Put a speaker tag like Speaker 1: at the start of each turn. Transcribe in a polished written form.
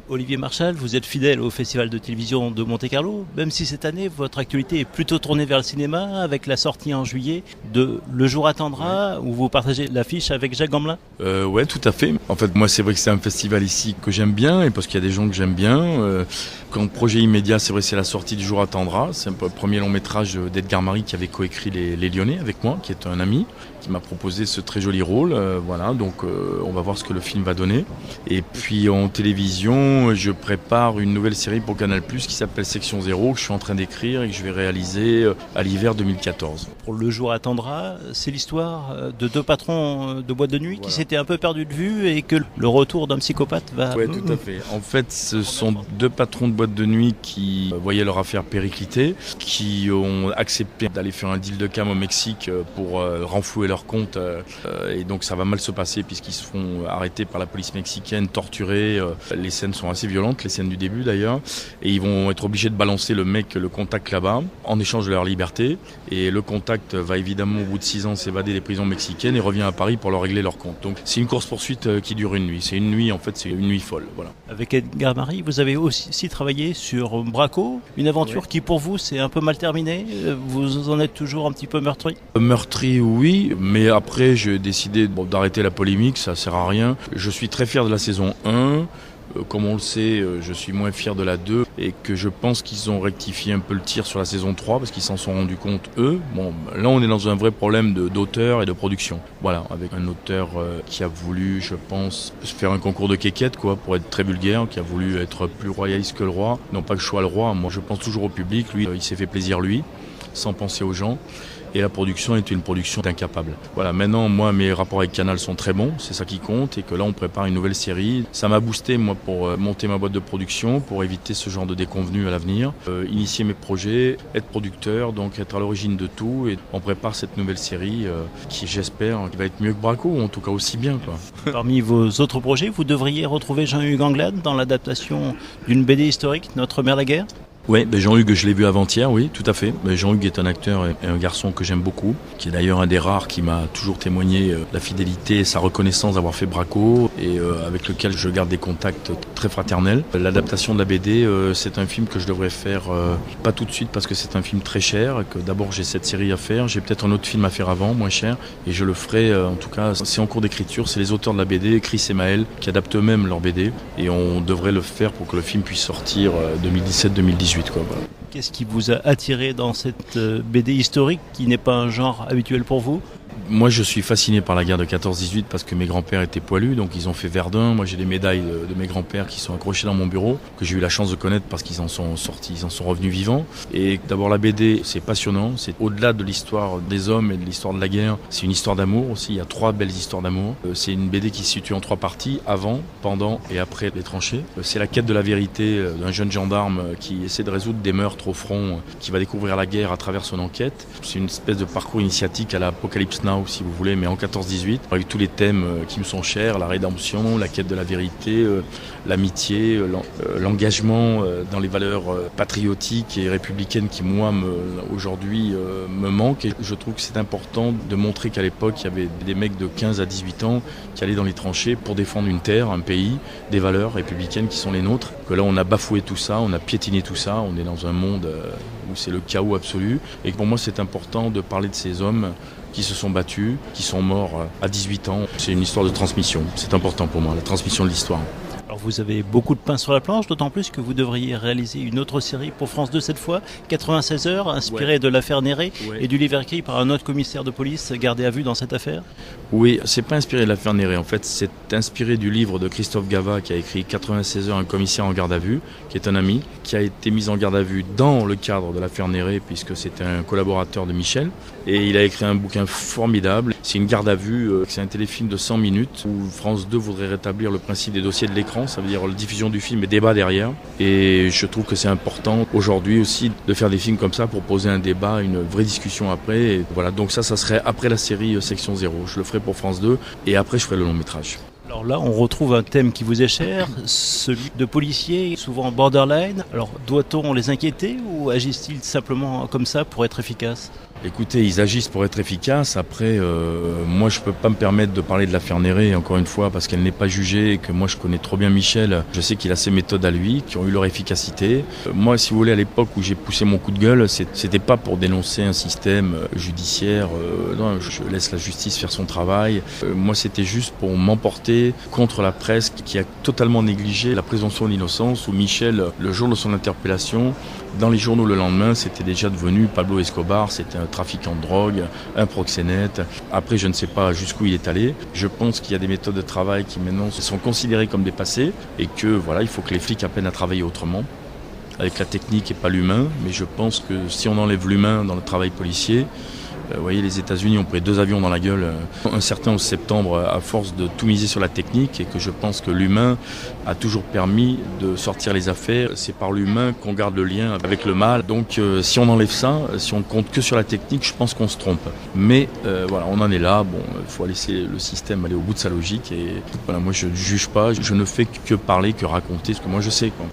Speaker 1: Olivier Marchal, vous êtes fidèle au Festival de télévision de Monte-Carlo, même si cette année votre actualité est plutôt tournée vers le cinéma avec la sortie en juillet de Le jour attendra, où vous partagez l'affiche avec Jacques Gamblin.
Speaker 2: Ouais, tout à fait. En fait, moi, c'est vrai que c'est un festival ici que j'aime bien, et parce qu'il y a des gens que j'aime bien. Quand projet immédiat, c'est vrai, c'est la sortie du jour attendra. C'est un peu le premier long métrage d'Edgar Marie qui avait coécrit Les Lyonnais avec moi, qui est un ami, qui m'a proposé ce très joli rôle. Voilà, donc on va voir ce que le film va donner. Et puis en télévision, je prépare une nouvelle série pour Canal+, qui s'appelle Section 0, que je suis en train d'écrire et que je vais réaliser à l'hiver 2014.
Speaker 1: Pour Le jour attendra, c'est l'histoire de deux patrons de boîte de nuit qui s'étaient un peu perdus de vue et que le retour d'un psychopathe va...
Speaker 2: Oui, tout à fait. En fait, ce sont deux patrons de boîte de nuit qui voyaient leur affaire péricliter, qui ont accepté d'aller faire un deal de cam au Mexique pour renflouer leur compte. Et donc ça va mal se passer puisqu'ils se font arrêter par la police mexicaine, torturés. Les scènes sont assez violentes, les scènes du début d'ailleurs. Et ils vont être obligés de balancer le contact là-bas, en échange de leur liberté. Et le contact va évidemment au bout de 6 ans s'évader des prisons mexicaines et revient à Paris pour leur régler leur compte. Donc c'est une course-poursuite qui dure une nuit. C'est une nuit, en fait, c'est une nuit folle. Voilà.
Speaker 1: Avec Edgar Marie, vous avez aussi travaillé sur Braco, une aventure qui pour vous c'est un peu mal terminée. Vous en êtes toujours un petit peu meurtri?
Speaker 2: Meurtri, oui, mais après j'ai décidé d'arrêter la polémique, ça sert à rien. Je suis très fier de la saison 1. Comme on le sait, je suis moins fier de la 2 et que je pense qu'ils ont rectifié un peu le tir sur la saison 3 parce qu'ils s'en sont rendus compte eux. Bon, là on est dans un vrai problème d'auteur et de production. Voilà, avec un auteur qui a voulu, je pense, faire un concours de quéquette, quoi, pour être très vulgaire, qui a voulu être plus royaliste que le roi. Non pas que je sois le roi, moi je pense toujours au public, lui il s'est fait plaisir lui, sans penser aux gens. Et la production est une production d'incapable. Voilà, maintenant, moi, mes rapports avec Canal sont très bons, c'est ça qui compte, et que là, on prépare une nouvelle série. Ça m'a boosté, moi, pour monter ma boîte de production, pour éviter ce genre de déconvenues à l'avenir, initier mes projets, être producteur, donc être à l'origine de tout, et on prépare cette nouvelle série qui, j'espère, qui va être mieux que Braco, ou en tout cas aussi bien, quoi.
Speaker 1: Parmi vos autres projets, vous devriez retrouver Jean-Hugues Anglade dans l'adaptation d'une BD historique, Notre mère la guerre.
Speaker 2: Oui, Jean-Hugues, je l'ai vu avant-hier, oui, tout à fait. Jean-Hugues est un acteur et un garçon que j'aime beaucoup, qui est d'ailleurs un des rares qui m'a toujours témoigné la fidélité et sa reconnaissance d'avoir fait Braco, et avec lequel je garde des contacts très fraternels. L'adaptation de la BD, c'est un film que je devrais faire pas tout de suite parce que c'est un film très cher, et que d'abord j'ai cette série à faire, j'ai peut-être un autre film à faire avant, moins cher, et je le ferai, en tout cas, c'est en cours d'écriture, c'est les auteurs de la BD, Chris et Maël, qui adaptent eux-mêmes leur BD, et on devrait le faire pour que le film puisse sortir 2017-2018. Quoi, voilà.
Speaker 1: Qu'est-ce qui vous a attiré dans cette BD historique qui n'est pas un genre habituel pour vous ?
Speaker 2: Moi, je suis fasciné par la guerre de 14-18 parce que mes grands-pères étaient poilus, donc ils ont fait Verdun. Moi, j'ai des médailles de mes grands-pères qui sont accrochées dans mon bureau, que j'ai eu la chance de connaître parce qu'ils en sont sortis, ils en sont revenus vivants. Et d'abord, la BD, c'est passionnant. C'est au-delà de l'histoire des hommes et de l'histoire de la guerre. C'est une histoire d'amour aussi. Il y a 3 belles histoires d'amour. C'est une BD qui se situe en 3 parties, avant, pendant et après les tranchées. C'est la quête de la vérité d'un jeune gendarme qui essaie de résoudre des meurtres au front, qui va découvrir la guerre à travers son enquête. C'est une espèce de parcours initiatique à l'Apocalypse Now, si vous voulez, mais en 14-18, avec tous les thèmes qui me sont chers, la rédemption, la quête de la vérité, l'amitié, l'engagement dans les valeurs patriotiques et républicaines qui, moi, aujourd'hui, me manquent. Et je trouve que c'est important de montrer qu'à l'époque, il y avait des mecs de 15 à 18 ans qui allaient dans les tranchées pour défendre une terre, un pays, des valeurs républicaines qui sont les nôtres. Que là, on a bafoué tout ça, on a piétiné tout ça, on est dans un monde où c'est le chaos absolu. Et pour moi, c'est important de parler de ces hommes qui se sont battus, qui sont morts à 18 ans. C'est une histoire de transmission. C'est important pour moi, la transmission de l'histoire.
Speaker 1: Alors vous avez beaucoup de pain sur la planche, d'autant plus que vous devriez réaliser une autre série pour France 2 cette fois, 96 heures, inspirée de l'affaire Néré et du livre écrit par un autre commissaire de police gardé à vue dans cette affaire.
Speaker 2: Oui, c'est pas inspiré de l'affaire Néré, en fait, c'est inspiré du livre de Christophe Gava qui a écrit 96 heures, un commissaire en garde à vue, qui est un ami, qui a été mis en garde à vue dans le cadre de l'affaire Néré, puisque c'était un collaborateur de Michel, et il a écrit un bouquin formidable. C'est une garde à vue, c'est un téléfilm de 100 minutes où France 2 voudrait rétablir le principe des dossiers de l'écran, ça veut dire la diffusion du film et débat derrière. Et je trouve que c'est important aujourd'hui aussi de faire des films comme ça pour poser un débat, une vraie discussion après. Et voilà, donc ça serait après la série Section 0. Je le ferai pour France 2 et après je ferai le long métrage.
Speaker 1: Alors là, on retrouve un thème qui vous est cher, celui de policiers, souvent borderline. Alors, doit-on les inquiéter ou agissent-ils simplement comme ça pour être efficaces ?
Speaker 2: Écoutez, ils agissent pour être efficaces. Après, moi, je peux pas me permettre de parler de l'affaire Néré, encore une fois, parce qu'elle n'est pas jugée et que moi, je connais trop bien Michel. Je sais qu'il a ses méthodes à lui, qui ont eu leur efficacité. Moi, si vous voulez, à l'époque où j'ai poussé mon coup de gueule, c'était pas pour dénoncer un système judiciaire. Non, je laisse la justice faire son travail. Moi, c'était juste pour m'emporter contre la presse qui a totalement négligé la présomption d'innocence, où Michel, le jour de son interpellation, dans les journaux le lendemain, c'était déjà devenu Pablo Escobar, c'était un trafiquant de drogue, un proxénète. Après, je ne sais pas jusqu'où il est allé. Je pense qu'il y a des méthodes de travail qui maintenant sont considérées comme dépassées et que voilà, il faut que les flics apprennent à travailler autrement, avec la technique et pas l'humain. Mais je pense que si on enlève l'humain dans le travail policier, vous voyez, les États-Unis ont pris 2 avions dans la gueule un certain 11 septembre à force de tout miser sur la technique, et que je pense que l'humain a toujours permis de sortir les affaires. C'est par l'humain qu'on garde le lien avec le mal. Donc si on enlève ça, si on ne compte que sur la technique, je pense qu'on se trompe. Mais voilà, on en est là. Bon, il faut laisser le système aller au bout de sa logique. Et voilà, moi je ne juge pas, je ne fais que parler, que raconter ce que moi je sais, quoi.